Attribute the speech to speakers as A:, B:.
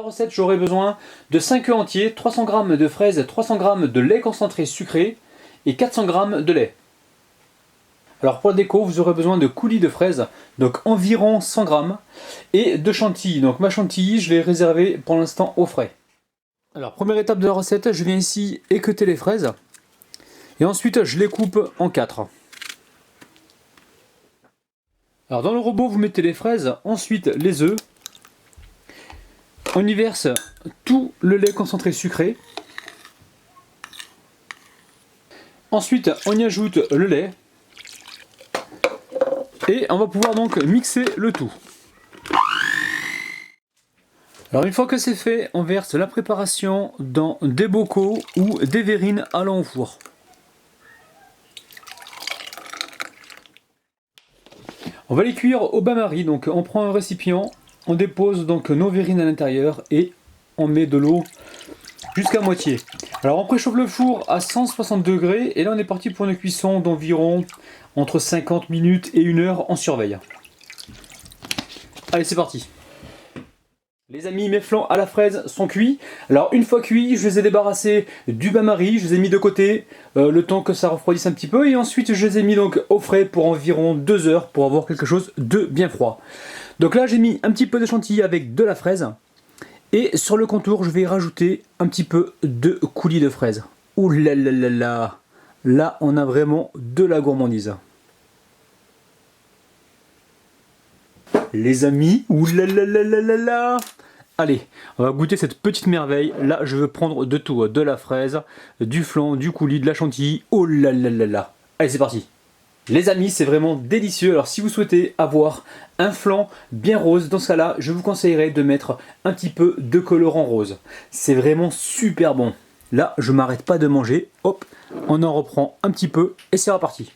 A: Pour la recette, j'aurai besoin de 5 œufs entiers, 300 g de fraises, 300 g de lait concentré sucré et 400 g de lait. Alors pour la déco, vous aurez besoin de coulis de fraises, donc environ 100 g, et de chantilly. Donc ma chantilly, je vais réserver pour l'instant au frais. Alors première étape de la recette, je viens ici équeuter les fraises, et ensuite je les coupe en 4. Alors dans le robot, vous mettez les fraises, ensuite les œufs. On y verse tout le lait concentré sucré. Ensuite, on y ajoute le lait. Et on va pouvoir donc mixer le tout. Alors une fois que c'est fait, on verse la préparation dans des bocaux ou des verrines allant au four. On va les cuire au bain-marie, donc on prend un récipient, on dépose donc nos verrines à l'intérieur et on met de l'eau jusqu'à moitié. Alors on préchauffe le four à 160 degrés et là on est parti pour une cuisson d'environ entre 50 minutes et 1 heure, on surveille. Allez, c'est parti. Les amis, mes flancs à la fraise sont cuits. Alors une fois cuits, je les ai débarrassés du bain-marie, je les ai mis de côté le temps que ça refroidisse un petit peu et ensuite je les ai mis donc au frais pour environ 2 heures pour avoir quelque chose de bien froid. Donc là j'ai mis un petit peu de chantilly avec de la fraise et sur le contour je vais rajouter un petit peu de coulis de fraise. Ouh là là là là, là on a vraiment de la gourmandise. Les amis, ouh là là là là là là. Allez, on va goûter cette petite merveille. Là, je veux prendre de tout, de la fraise, du flan, du coulis, de la chantilly. Oh là là là là. Allez, c'est parti. Les amis, c'est vraiment délicieux. Alors, si vous souhaitez avoir un flan bien rose, dans ce cas-là, je vous conseillerais de mettre un petit peu de colorant rose. C'est vraiment super bon. Là, je m'arrête pas de manger. Hop, on en reprend un petit peu et c'est reparti.